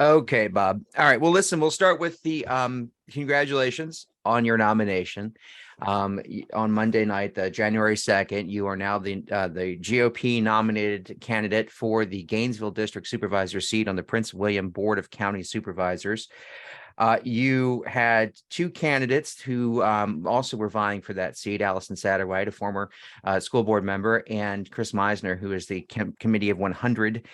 Okay, Bob. All right. Well, listen, we'll start with the congratulations on your nomination. On Monday night, January 2nd, you are now the GOP nominated candidate for the Gainesville District Supervisor seat on the Prince William Board of County Supervisors. You had two candidates who also were vying for that seat: Allison Satterwhite, a former school board member, and Chris Meisner, who is the Committee of 100,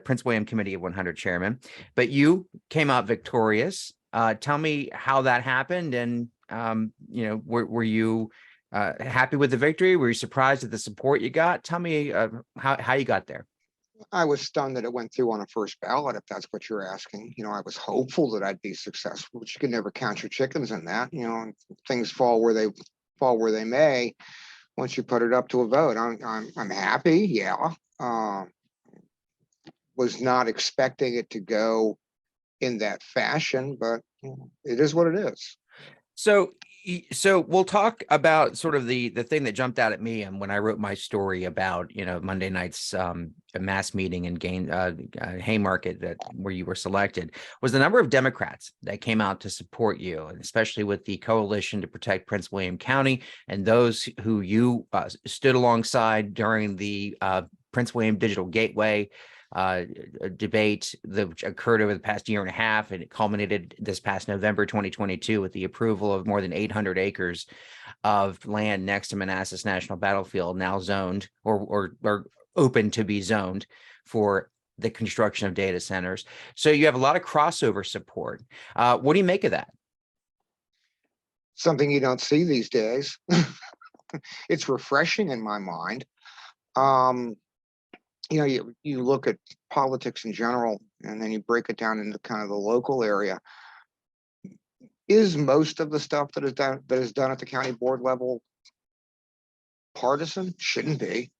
Prince William Committee of 100 chairman. But you came out victorious. Tell me how that happened, and were you happy with the victory? Were you surprised at the support you got? Tell me how you got there. I was stunned that it went through on a first ballot, if that's what you're asking. I was hopeful that I'd be successful, but you can never count your chickens in that. And things fall where they may. Once you put it up to a vote, I'm happy. Yeah, was not expecting it to go in that fashion, but it is what it is. So we'll talk about sort of the thing that jumped out at me, and when I wrote my story about Monday night's mass meeting in Haymarket, where you were selected, was the number of Democrats that came out to support you, and especially with the Coalition to Protect Prince William County and those who you stood alongside during the Prince William Digital Gateway debate that occurred over the past year and a half, and it culminated this past November 2022 with the approval of more than 800 acres of land next to Manassas National Battlefield, now zoned or open to be zoned for the construction of data centers. So you have a lot of crossover support. What do you make of that? Something you don't see these days. It's refreshing in my mind. You look at politics in general, and then you break it down into kind of the local area. Is most of the stuff that is done at the county board level partisan? Shouldn't be.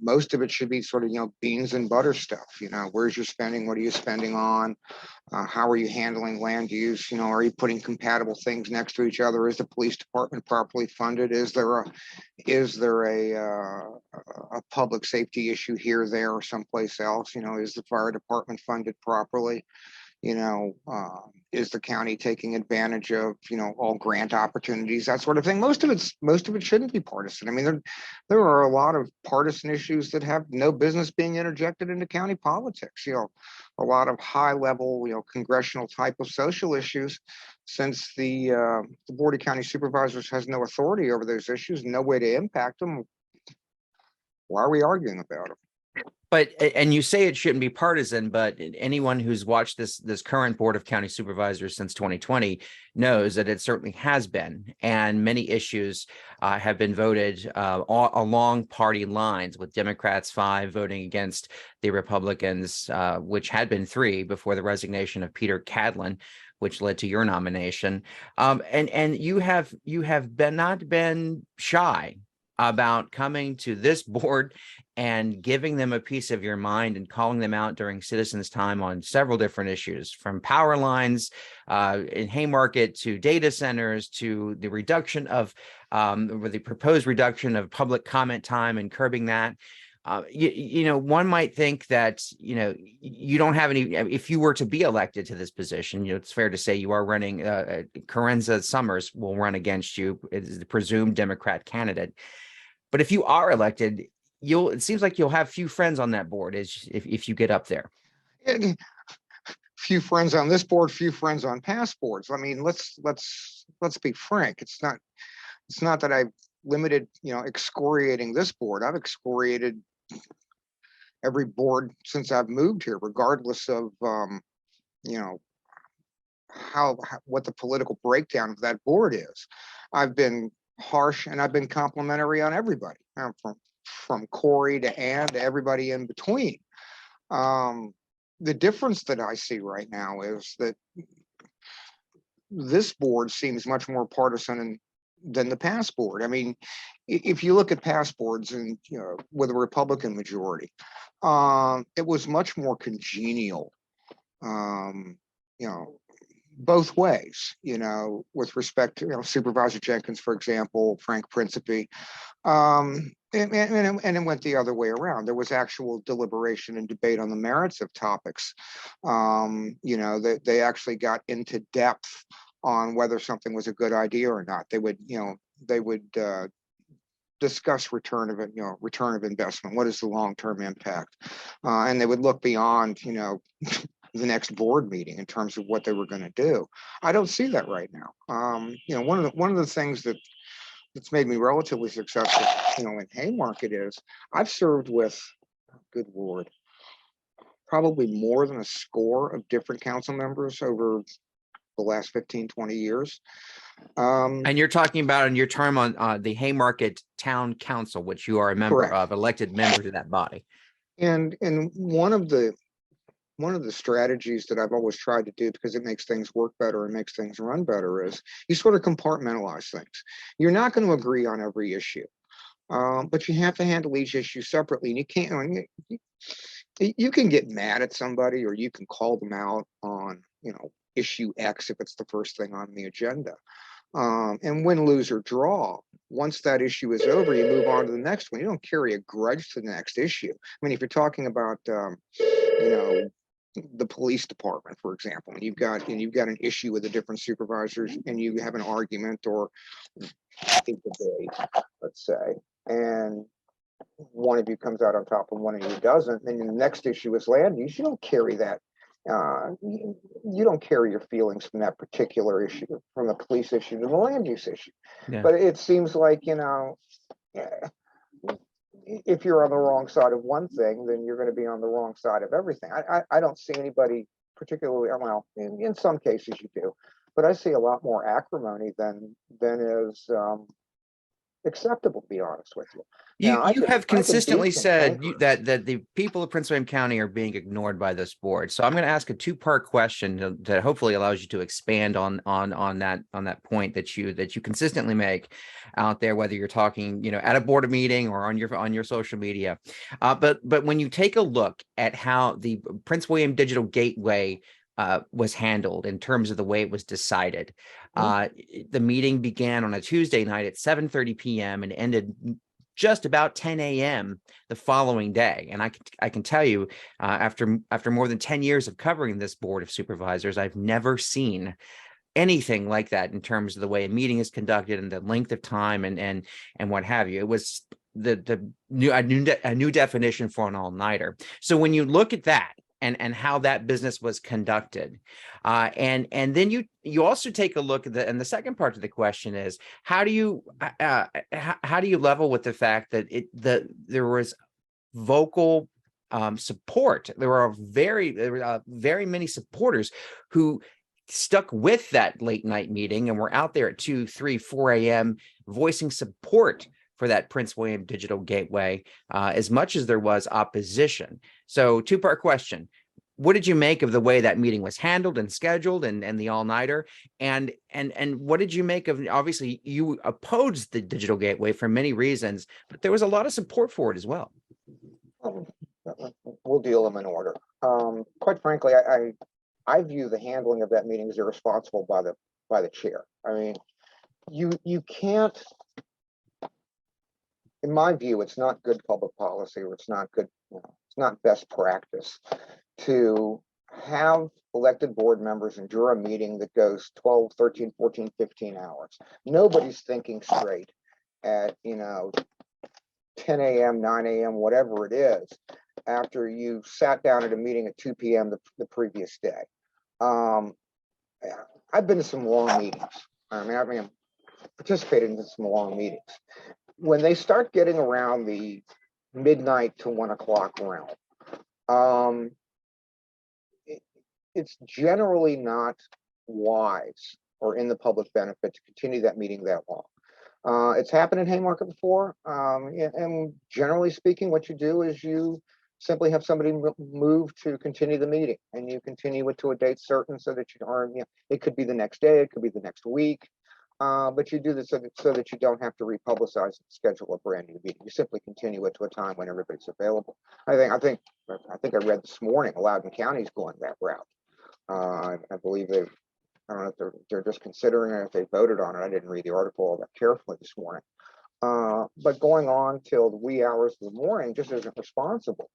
Most of it should be sort of beans and butter stuff. Where's your spending? What are you spending on? How are you handling land use? Are you putting compatible things next to each other? Is the police department properly funded? Is there a public safety issue here, there, or someplace else? Is the fire department funded properly? Is the county taking advantage of all grant opportunities, that sort of thing? Most of it shouldn't be partisan. I mean, there are a lot of partisan issues that have no business being interjected into county politics. A lot of high level congressional type of social issues. Since the Board of County Supervisors has no authority over those issues, no way to impact them, why are we arguing about them? And you say it shouldn't be partisan, but anyone who's watched this current Board of County Supervisors since 2020 knows that it certainly has been. And many issues have been voted along party lines, with Democrats 5 voting against the Republicans, which had been 3 before the resignation of Peter Candland, which led to your nomination. And you have not been shy about coming to this board and giving them a piece of your mind and calling them out during citizens' time on several different issues, from power lines in Haymarket to data centers to the reduction of or the proposed reduction of public comment time and curbing that. One might think that, you don't have any, if you were to be elected to this position, it's fair to say you are running, Carenza Summers will run against you as the presumed Democrat candidate. But if you are elected, it seems like you'll have few friends on that board if you get up there. Few friends on this board, few friends on past boards. I mean, let's be frank. It's not that I've limited, excoriating this board. I've excoriated every board since I've moved here, regardless of what the political breakdown of that board is. I've been harsh and I've been complimentary on everybody, from Corey to Ann to everybody in between. The difference that I see right now is that this board seems much more partisan than the past board. I mean, if you look at past boards and with a Republican majority, it was much more congenial, both ways, with respect to Supervisor Jenkins, for example, Frank Principe. And it went the other way around. There was actual deliberation and debate on the merits of topics. You know, they actually got into depth on whether something was a good idea or not. They would, you know, they would discuss return of investment. What is the long-term impact? And they would look beyond, you know, the next board meeting in terms of what they were going to do. I don't see that right now. You know, one of the things that's made me relatively successful, you know, in Haymarket is I've served with, good Lord, probably more than a score of different council members over the last 15, 20 years. And you're talking about in your term on the Haymarket Town Council, which you are a member Correct. of, elected member to that body. And one of the strategies that I've always tried to do, because it makes things work better and makes things run better, is you sort of compartmentalize things. You're not going to agree on every issue, but you have to handle each issue separately. And you can't, you can get mad at somebody, or you can call them out on, you know, issue X if it's the first thing on the agenda. And win, lose, or draw, once that issue is over, you move on to the next one. You don't carry a grudge to the next issue. I mean, if you're talking about, you know, the police department, for example, and you've got an issue with the different supervisors, and you have an argument or a debate, let's say, and one of you comes out on top and one of you doesn't, then the next issue is land use. You don't carry that. You don't carry your feelings from that particular issue, from the police issue to the land use issue. Yeah. But it seems like, you know, if you're on the wrong side of one thing, then you're going to be on the wrong side of everything. I don't see anybody particularly, well, in some cases you do, but I see a lot more acrimony than is acceptable, to be honest with you. Now, You have consistently said that that the people of Prince William County are being ignored by this board. So I'm going to ask a two-part question that hopefully allows you to expand on that point that you consistently make out there, whether you're talking, you know, at a board meeting or on your social media. But when you take a look at how the Prince William Digital Gateway was handled in terms of the way it was decided. The meeting began on a Tuesday night at 7:30 p.m. and ended just about 10 a.m. the following day. And I can tell you, after more than 10 years of covering this Board of Supervisors, I've never seen anything like that in terms of the way a meeting is conducted and the length of time and what have you. It was a new definition for an all-nighter. So when you look at that, and how that business was conducted. And then you also take a look at and the second part of the question is, how do you level with the fact that there was vocal support? There were very many supporters who stuck with that late night meeting and were out there at 2, 3, 4 a.m. voicing support for that Prince William Digital Gateway, as much as there was opposition. So two-part question. What did you make of the way that meeting was handled and scheduled and the all-nighter? And what did you make of, obviously you opposed the Digital Gateway for many reasons, but there was a lot of support for it as well. We'll deal them in order. Quite frankly, I view the handling of that meeting as irresponsible by the chair. I mean, you can't, in my view, it's not good public policy, or it's not good, you know, it's not best practice to have elected board members endure a meeting that goes 12, 13, 14, 15 hours. Nobody's thinking straight at, you know, 10 a.m., 9 a.m., whatever it is, after you sat down at a meeting at 2 p.m. the previous day. I've been to some long meetings. I mean, participated in some long meetings. When they start getting around the midnight to 1 o'clock realm, it's generally not wise or in the public benefit to continue that meeting that long. It's happened in Haymarket before, and generally speaking, what you do is you simply have somebody move to continue the meeting, and you continue it to a date certain, so that you are, you know, it could be the next day, it could be the next week. But you do this so that you don't have to republicize and schedule a brand new meeting. You simply continue it to a time when everybody's available. I think I read this morning Loudoun County's going that route. I believe I don't know if they're just considering it, if they voted on it. I didn't read the article all that carefully this morning. But going on till the wee hours of the morning just isn't responsible.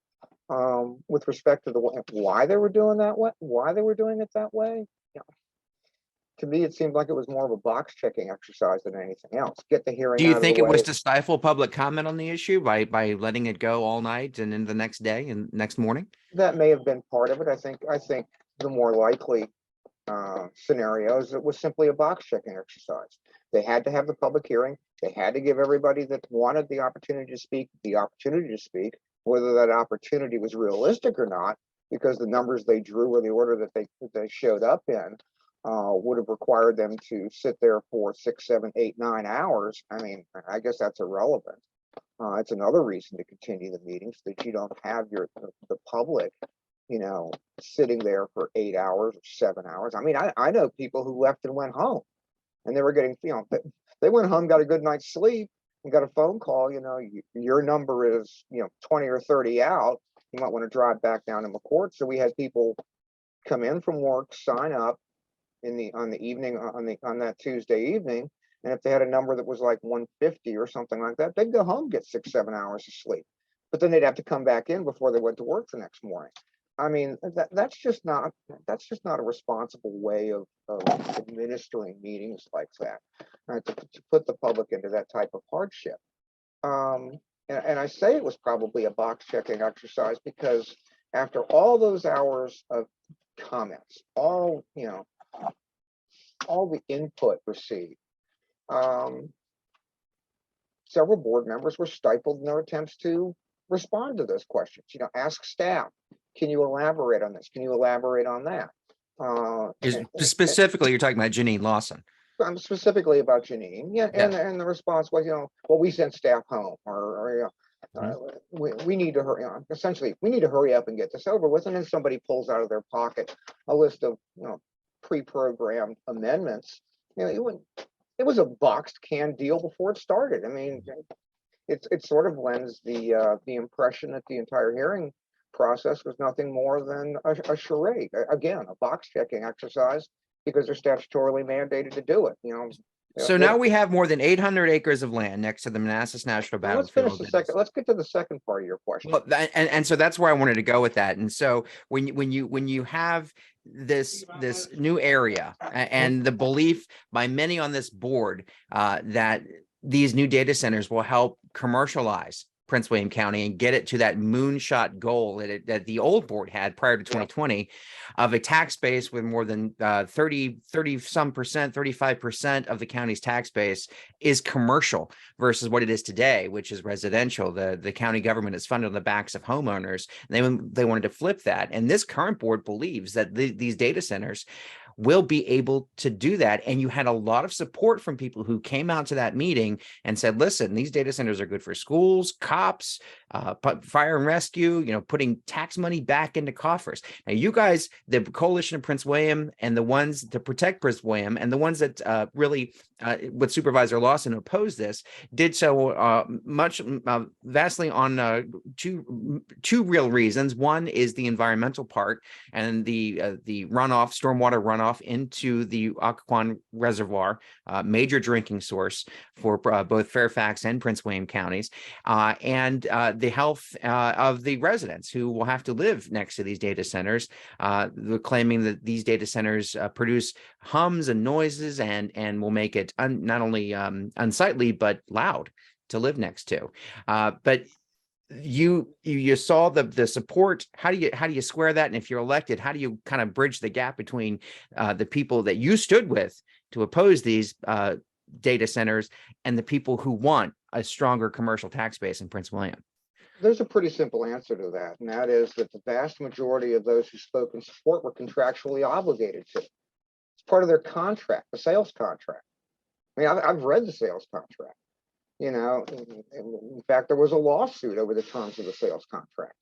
With respect to why they were doing why they were doing it that way, you know, to me, it seemed like it was more of a box checking exercise than anything else. Get the hearing Do you out of think the it was way. to stifle public comment on the issue by letting it go all night and into the next day and next morning? That may have been part of it. I think the more likely scenarios, it was simply a box checking exercise. They had to have the public hearing. They had to give everybody that wanted the opportunity to speak the opportunity to speak, whether that opportunity was realistic or not, because the numbers they drew or the order that they showed up in would have required them to sit there for 6, 7, 8, 9 hours. I mean, I guess that's irrelevant. It's another reason to continue the meetings, that you don't have the public, you know, sitting there for 8 hours or 7 hours. I mean, I know people who left and went home, and they were getting, you know, they went home, got a good night's sleep, and got a phone call. You know, your number is, you know, 20 or 30 out. You might want to drive back down to McCourt. So we had people come in from work, sign up on the evening on that Tuesday evening, and if they had a number that was like 150 or something like that, they'd go home, get 6, 7 hours of sleep, but then they'd have to come back in before they went to work the next morning. I mean, that's just not a responsible way of administering meetings like that, right? To put the public into that type of hardship. And I say it was probably a box checking exercise because after all those hours of comments, all the input received, several board members were stifled in their attempts to respond to those questions. You know, ask staff, can you elaborate on this? Can you elaborate on that? Specifically, you're talking about Janine Lawson. I'm specifically about Janine. Yeah, Yeah. And the response was, you know, well, we sent staff home, or you know, we need to hurry on. Essentially, we need to hurry up and get this over with. And then somebody pulls out of their pocket a list of, you know, pre-programmed amendments. You know, it was a boxed can deal before it started. I mean, it sort of lends the impression that the entire hearing process was nothing more than a charade. Again, a box checking exercise because they're statutorily mandated to do it. You know. So now we have more than 800 acres of land next to the Manassas National Well, let's finish Battlefield. the second. Let's get to the second part of your question. Well, and so that's where I wanted to go with that. And so when you have this new area and the belief by many on this board that these new data centers will help commercialize Prince William County and get it to that moonshot goal that the old board had prior to 2020 of a tax base with more than 30 some percent, 35% of the county's tax base is commercial versus what it is today, which is residential. The county government is funded on the backs of homeowners. And they wanted to flip that. And this current board believes that these data centers will be able to do that. And you had a lot of support from people who came out to that meeting and said, listen, these data centers are good for schools, cops, fire and rescue, you know, putting tax money back into coffers. Now, you guys, the Coalition of Prince William and the ones to protect Prince William and the ones that really, with Supervisor Lawson opposed this, did so vastly on two real reasons. One is the environmental part and the runoff, stormwater runoff into the Occoquan Reservoir, major drinking source for both Fairfax and Prince William counties, and the health of the residents who will have to live next to these data centers. They're claiming that these data centers produce hums and noises and will make it not only unsightly but loud to live next to. But you saw the support. How do you square that? And if you're elected, how do you kind of bridge the gap between the people that you stood with to oppose these data centers and the people who want a stronger commercial tax base in Prince William? There's a pretty simple answer to that, and that is that the vast majority of those who spoke in support were contractually obligated to. It's part of their contract, the sales contract. I mean, I've read the sales contract. You know, in fact, there was a lawsuit over the terms of the sales contract,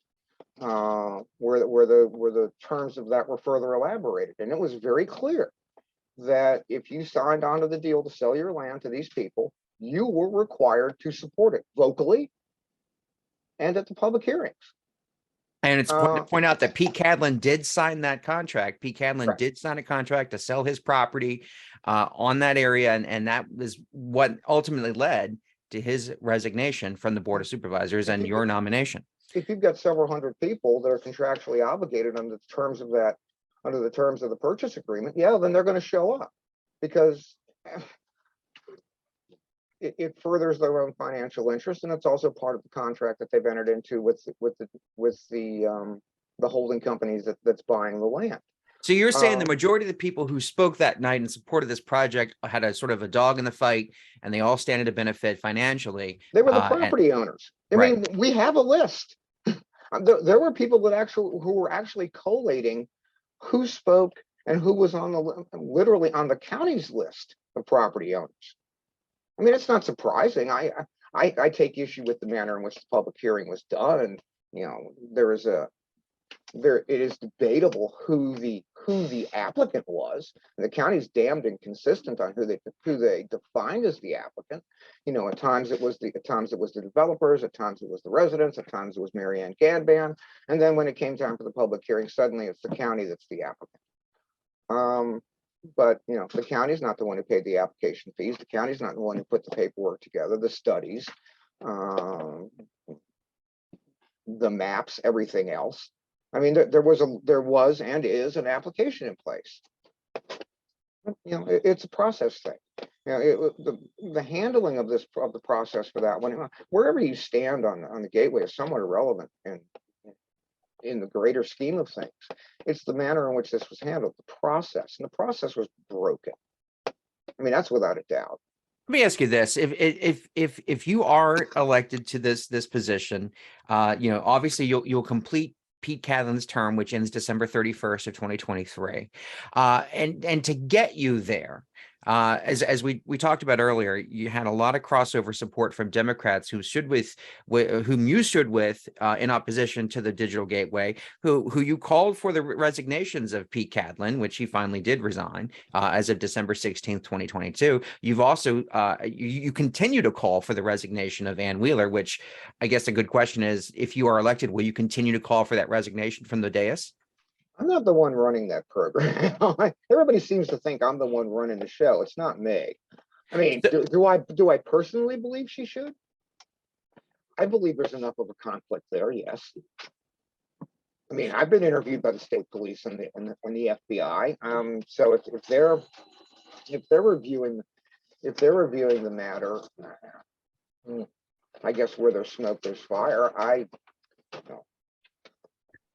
where the terms of that were further elaborated, and it was very clear that if you signed onto the deal to sell your land to these people, you were required to support it vocally and at the public hearings. And it's important to point out that Pete Candland did sign that contract. Pete Candland Right. did sign a contract to sell his property on that area, and that was what ultimately led to his resignation from the Board of Supervisors and your nomination. If you've got several hundred people that are contractually obligated under the terms of the purchase agreement, yeah, then they're going to show up, because it furthers their own financial interest, and it's also part of the contract that they've entered into with the holding companies that's buying the land. So you're saying the majority of the people who spoke that night in support of this project had a sort of a dog in the fight, and they all stand to benefit financially. They were the property owners. I mean, we have a list. There were people that who were actually collating who spoke and who was literally on the county's list of property owners. I mean, it's not surprising. I take issue with the manner in which the public hearing was done, and it is debatable who the applicant was. And the county's damned inconsistent on who they defined as the applicant. At times it was the developers, at times it was the residents, at times it was Mary Ann Gadban, and then when it came time for the public hearing, suddenly it's the county that's the applicant. But the county's not the one who paid the application fees. The county's not the one who put the paperwork together, the studies, the maps, everything else. I mean, there was and is an application in place. It's a process thing. The handling of the process for that one, wherever you stand on the gateway, is somewhat irrelevant in the greater scheme of things. It's the manner in which this was handled, the process, and the process was broken. I mean, that's without a doubt. Let me ask you this: if you are elected to this position, obviously you'll complete Pete Candland's term, which ends December 31st of 2023. And to get you there, as we talked about earlier, you had a lot of crossover support from Democrats whom you stood with in opposition to the digital gateway, who you called for the resignations of Pete Candland, which he finally did resign as of December 16th, 2022. You've also you continue to call for the resignation of Ann Wheeler, which I guess a good question is, if you are elected, will you continue to call for that resignation from the dais? I'm not the one running that program. Everybody seems to think I'm the one running the show. It's not me. I mean, do I personally believe she should? I believe there's enough of a conflict there. Yes. I mean, I've been interviewed by the state police and the FBI. So if they're reviewing the matter, I guess where there's smoke, there's fire.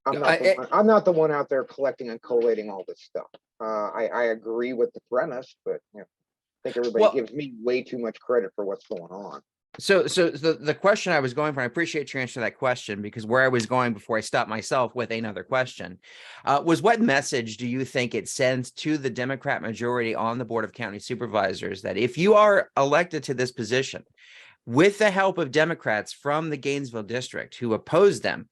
I'm not the one out there collecting and collating all this stuff. I agree with the premise, but I think everybody gives me way too much credit for what's going on. So the question I was going for, I appreciate your answer to that question, because where I was going before I stopped myself with another question, was what message do you think it sends to the Democrat majority on the Board of County Supervisors that if you are elected to this position with the help of Democrats from the Gainesville district who opposed them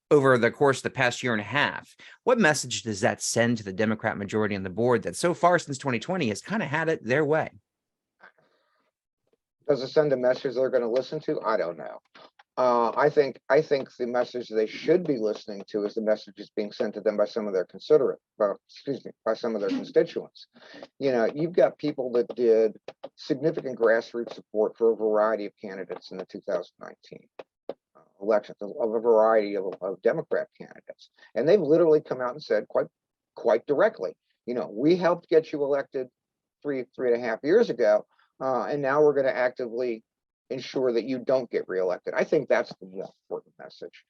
over the course of the past year and a half, what message does that send to the Democrat majority on the board that so far since 2020 has kind of had it their way? Does it send a message they're going to listen to? I don't know. I think the message they should be listening to is the messages being sent to them by some of their by some of their constituents. You've got people that did significant grassroots support for a variety of candidates in the 2019 elections, of a variety of Democrat candidates, and they've literally come out and said quite directly, we helped get you elected three and a half years ago, and now we're going to actively ensure that you don't get reelected. I think that's the more important message.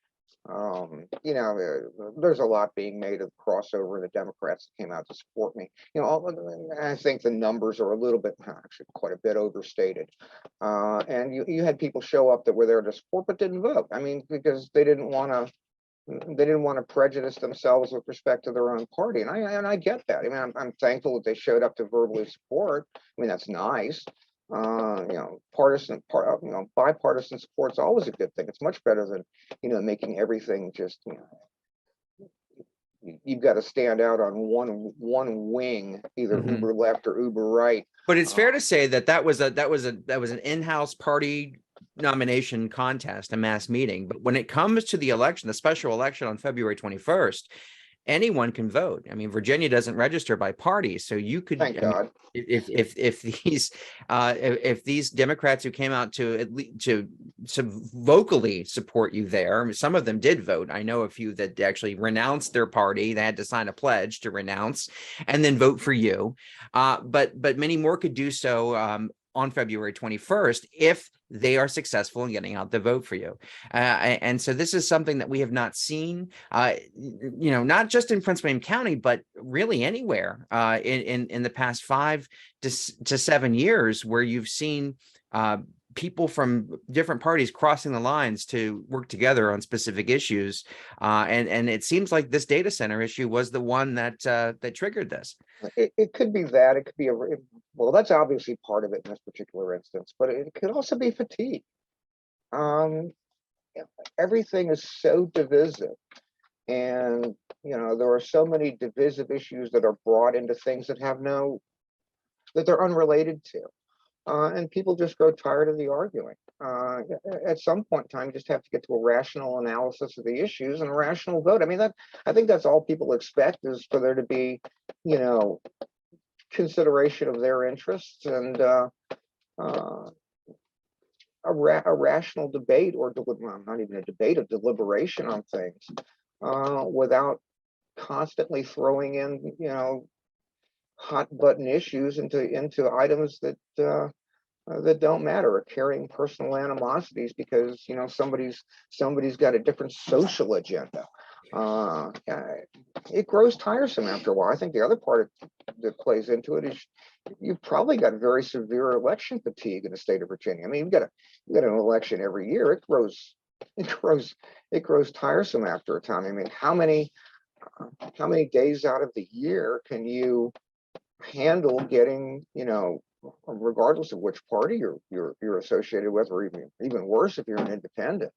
There's a lot being made of the crossover of the Democrats that came out to support me. I think the numbers are a little bit, actually quite a bit overstated. And you had people show up that were there to support but didn't vote. I mean, because they didn't want to prejudice themselves with respect to their own party. And I get that. I mean, I'm thankful that they showed up to verbally support. I mean, that's nice. Bipartisan support is always a good thing. It's much better than, making everything just, you've got to stand out on one wing, either uber left or uber right. But it's fair to say that was an in-house party nomination contest, a mass meeting. But when it comes to the election, the special election on February 21st, anyone can vote. I mean, Virginia doesn't register by party, so you could, Thank I mean, God. if these Democrats who came out to at least to vocally support you there, I mean, some of them did vote. I know a few that actually renounced their party. They had to sign a pledge to renounce and then vote for you. But many more could do so on February 21st if they are successful in getting out the vote for you. And so this is something that we have not seen, not just in Prince William County, but really anywhere in the past 5 to 7 years, where you've seen people from different parties crossing the lines to work together on specific issues. And it seems like this data center issue was the one that triggered this. It could be that. It could be well, that's obviously part of it in this particular instance, but it could also be fatigue. Everything is so divisive, and there are so many divisive issues that are brought into things that they're unrelated to. And people just grow tired of the arguing. At some point in time, you just have to get to a rational analysis of the issues and a rational vote. I mean, I think that's all people expect, is for there to be, consideration of their interests, and a rational debate, or not even a debate, a deliberation on things, without constantly throwing in, hot button issues into items that don't matter, or carrying personal animosities because somebody's got a different social agenda. It grows tiresome after a while. I think the other part that plays into it is you've probably got very severe election fatigue in the state of Virginia. I mean, you've got an election every year. It grows tiresome after a time. I mean, how many days out of the year can you handle getting, regardless of which party you're associated with, or even worse if you're an independent?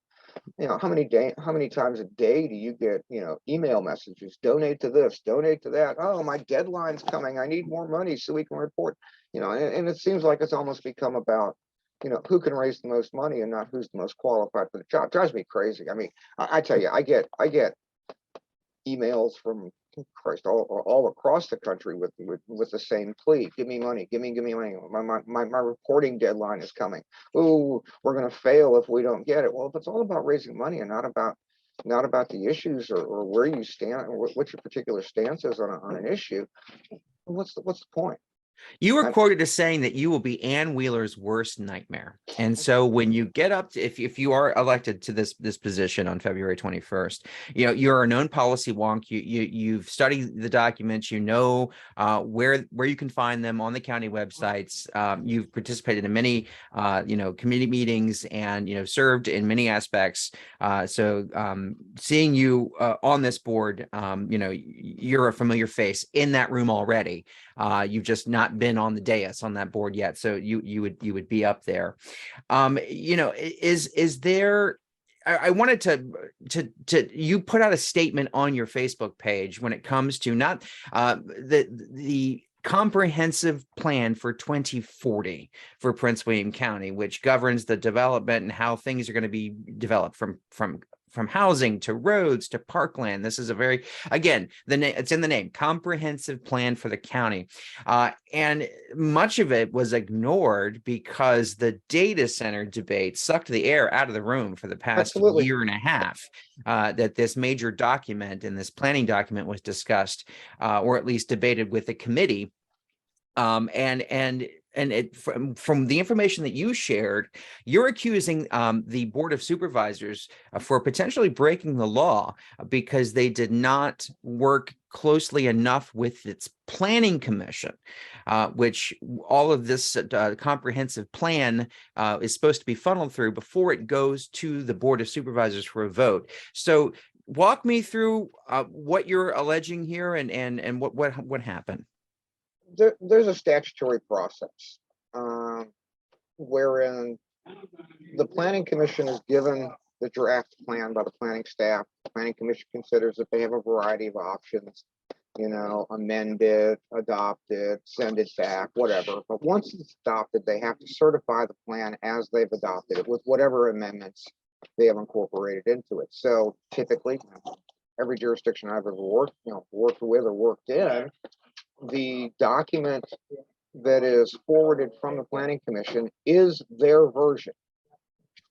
How many times a day do you get, email messages, donate to this, donate to that? Oh, my deadline's coming, I need more money so we can report. And it seems like it's almost become about, who can raise the most money and not who's the most qualified for the job. It drives me crazy. I mean, I tell you, I get emails from Christ all across the country with the same plea: give me money, give me money. My reporting deadline is coming. Oh, we're going to fail if we don't get it. Well, if it's all about raising money and not about the issues, or where you stand, or what your particular stance is on an issue, what's the point? You were quoted as saying that you will be Ann Wheeler's worst nightmare. And so when you get up to, if you are elected to this position on February 21st, you're a known policy wonk. You've studied the documents, where you can find them on the county websites. You've participated in many committee meetings, and served in many aspects. So seeing you on this board, you're a familiar face in that room already. You've just not been on the dais on that board yet, so you would be up there. Is there? I wanted to you put out a statement on your Facebook page when it comes to not the comprehensive plan for 2040 for Prince William County, which governs the development and how things are going to be developed from housing to roads to parkland. This is a very, again, it's in the name, comprehensive plan for the county. And much of it was ignored because the data center debate sucked the air out of the room for the past year and a half, that this major document and this planning document was discussed, or at least debated with the committee. And from the information that you shared, you're accusing the Board of Supervisors for potentially breaking the law because they did not work closely enough with its planning commission, which all of this comprehensive plan is supposed to be funneled through before it goes to the Board of Supervisors for a vote. So walk me through what you're alleging here and what happened. There's a statutory process wherein the planning commission is given the draft plan by the planning staff. The planning commission considers that they have a variety of options, amend it, adopt it, send it back, whatever. But once it's adopted, they have to certify the plan as they've adopted it with whatever amendments they have incorporated into it. So typically, every jurisdiction I've ever worked with or worked in, the document that is forwarded from the Planning Commission is their version.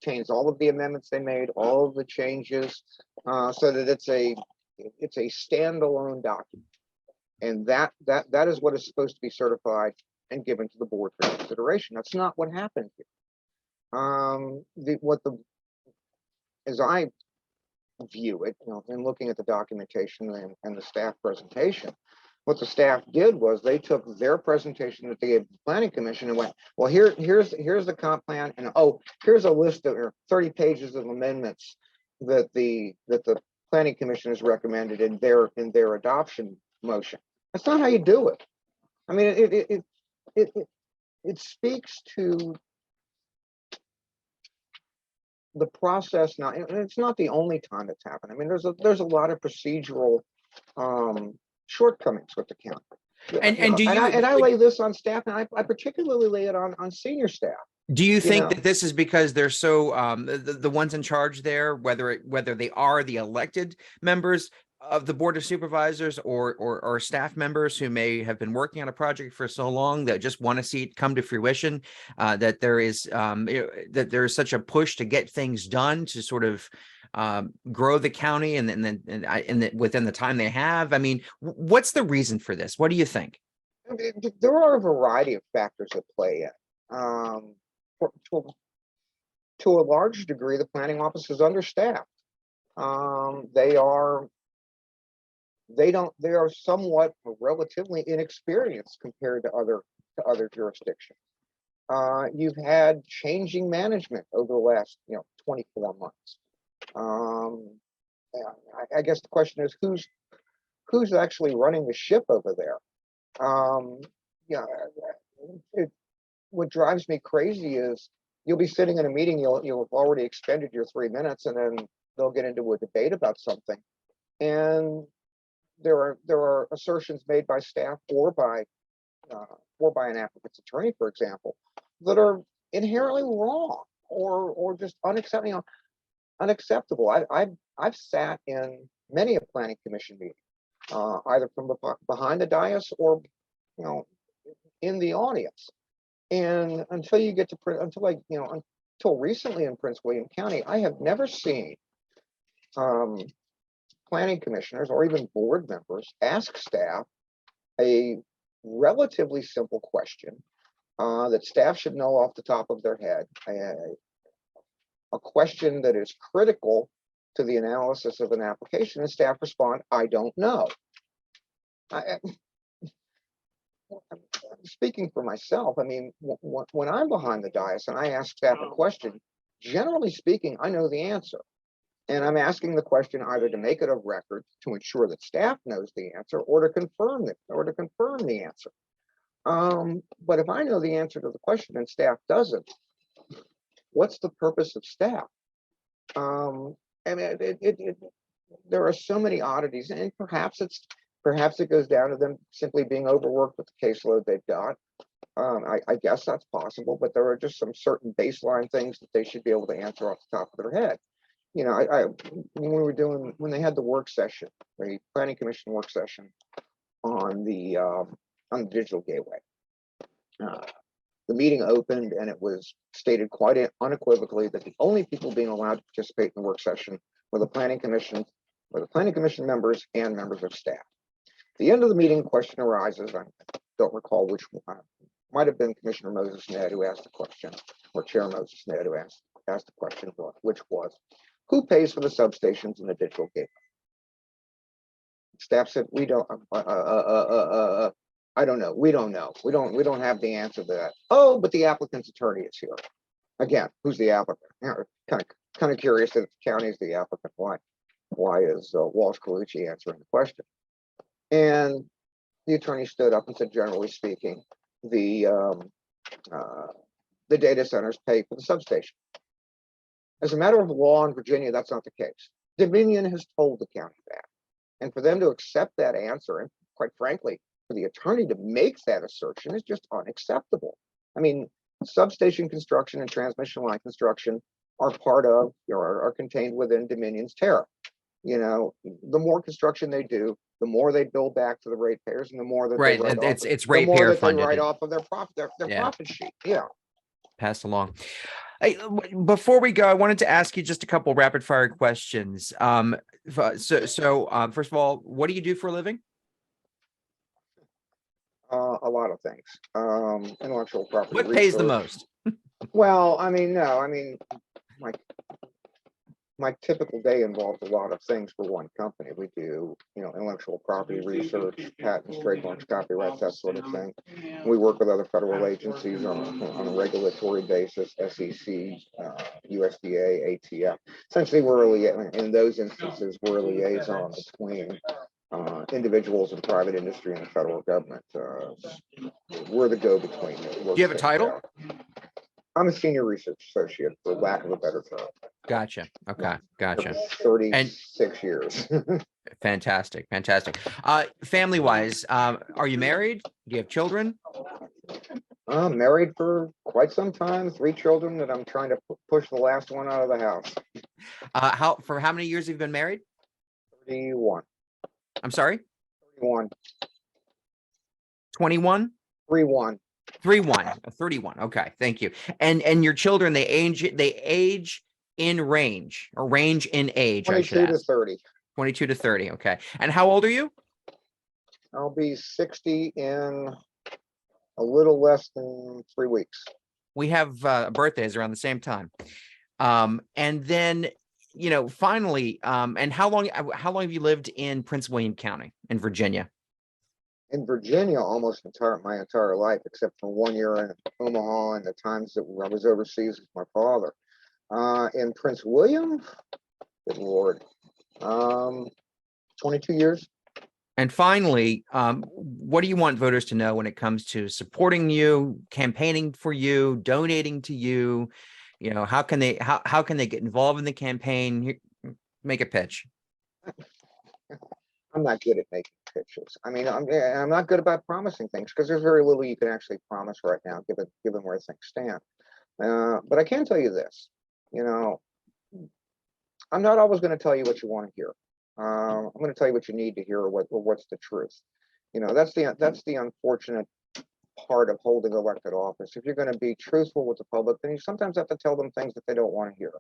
Contains all of the amendments they made, all of the changes, so that it's a standalone document, and that is what is supposed to be certified and given to the board for consideration. That's not what happened here. As I view it, in looking at the documentation and the staff presentation, what the staff did was they took their presentation that they gave the Planning Commission and went, well, here's the comp plan, and oh, here's a list of 30 pages of amendments that the Planning Commission has recommended in their adoption motion. That's not how you do it. I mean, it speaks to the process now, and it's not the only time it's happened. I mean, there's a lot of procedural shortcomings with the county. And I lay this on staff, and I particularly lay it on senior staff. Do you think that this is because they're so the ones in charge there, whether they are the elected members of the Board of Supervisors or staff members who may have been working on a project for so long that just want to see it come to fruition, that there is such a push to get things done to sort of grow the county and within the time they have? I mean, what's the reason for this? What do you think? There are a variety of factors at play. To a large degree, the planning office is understaffed. They are somewhat relatively inexperienced compared to other jurisdictions. You've had changing management over the last 24 months. I guess the question is who's actually running the ship over there. What drives me crazy is you'll be sitting in a meeting, you'll have already expended your 3 minutes, and then they'll get into a debate about something, and there are assertions made by staff or by an applicant's attorney, for example, that are inherently wrong or just unacceptable. I've sat in many a planning commission meeting, either from behind the dais or in the audience, and until recently in Prince William County, I have never seen planning commissioners or even board members ask staff a relatively simple question that staff should know off the top of their head, a question that is critical to the analysis of an application, and staff respond, I don't know. Speaking for myself, I mean, when I'm behind the dais and I ask staff a question, generally speaking, I know the answer. And I'm asking the question either to make it a record to ensure that staff knows the answer, or to confirm the answer. But if I know the answer to the question and staff doesn't, what's the purpose of staff? I mean, there are so many oddities, and perhaps it goes down to them simply being overworked with the caseload they've got. I guess that's possible, but there are just some certain baseline things that they should be able to answer off the top of their head. When they had the work session, the planning commission work session on the digital gateway, the meeting opened and it was stated quite unequivocally that the only people being allowed to participate in the work session were the planning commission members and members of staff. At the end of the meeting, question arises. I don't recall which one. Might have been Commissioner Moses Ned who asked the question, or Chair Moses Ned who asked the question, which was, who pays for the substations in the digital gateway? Staff said, we don't. I don't know. We don't know. We don't have the answer to that. Oh, but the applicant's attorney is here. Again, who's the applicant? Kind of curious that the county is the applicant. Why is Walsh Colucci answering the question? And the attorney stood up and said, generally speaking, the data centers pay for the substation. As a matter of law in Virginia, that's not the case. Dominion has told the county that. And for them to accept that answer, and quite frankly, for the attorney to make that assertion, is just unacceptable. I mean, substation construction and transmission line construction are part of, are contained within Dominion's tariff. You know, the more construction they do, the more they bill back to the ratepayers, and the more that they Right. write off. It's The more ratepayer that they funded. write off of their profit, their Yeah. profit sheet. Yeah. Passed along. Hey, before we go, I wanted to ask you just a couple rapid fire questions. So first of all, what do you do for a living? A lot of things. Intellectual property What pays the research. most? Well, I mean, no, I mean, my my typical day involves a lot of things for one company. We do, intellectual property research, patents, trademarks, copyrights, that sort of thing. We work with other federal agencies on a regulatory basis, SEC, USDA, ATF. Essentially, in those instances, we're a liaison between individuals in the private industry and the federal government. We're the go-between. Do you have a title? I'm a senior research associate, for lack of a better term. Gotcha. Okay. Gotcha. 36 years. Fantastic. Fantastic. Family wise, are you married? Do you have children? I'm married for quite some time, 3 children that I'm trying to push the last one out of the house. For how many years have you been married? 31. I'm sorry? 31. 21? 31. 31. Okay, thank you. And your children, they age in range, or range in age, I should 22 to ask. 30. 22 to 30. Okay. And how old are you? I'll be 60 in a little less than 3 weeks. We have birthdays around the same time. And then, finally, and how long have you lived in Prince William County in Virginia? In Virginia, almost my entire life, except for 1 year in Omaha and the times that I was overseas with my father. In Prince William, good Lord, 22 years. And finally, what do you want voters to know when it comes to supporting you, campaigning for you, donating to you? How can they get involved in the campaign? Make a pitch. I'm not good at making pitches. I mean, I'm not good about promising things, because there's very little you can actually promise right now, given where things stand. But I can tell you this, I'm not always going to tell you what you want to hear. I'm going to tell you what you need to hear, or what's the truth. That's the unfortunate part of holding elected office. If you're going to be truthful with the public, then you sometimes have to tell them things that they don't want to hear.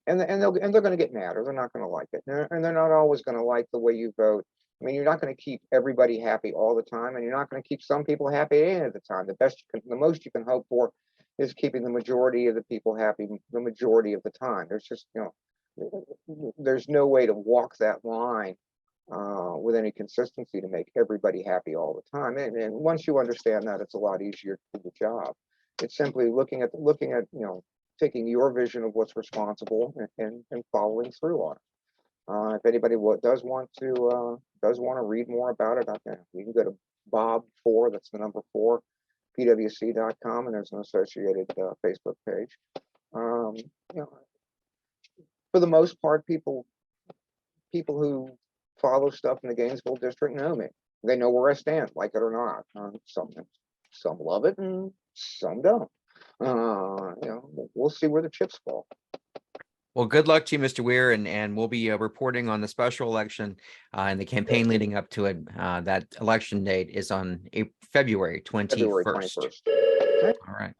And they're going to get mad, or they're not going to like it, and they're not always going to like the way you vote. I mean, you're not going to keep everybody happy all the time, and you're not going to keep some people happy any of the time. The most you can hope for is keeping the majority of the people happy the majority of the time. There's no way to walk that line with any consistency to make everybody happy all the time. And once you understand that, it's a lot easier to do the job. It's simply looking at taking your vision of what's responsible and following through on it. If anybody does want to read more about it, you can go to Bob4, that's the number 4, pwc.com, and there's an associated Facebook page. For the most part, people who follow stuff in the Gainesville district know me. They know where I stand, like it or not. Some love it and some don't. We'll see where the chips fall. Well, good luck to you, Mr. Weir, and we'll be reporting on the special election and the campaign leading up to it. That election date is on February 21st. February 21st. All right.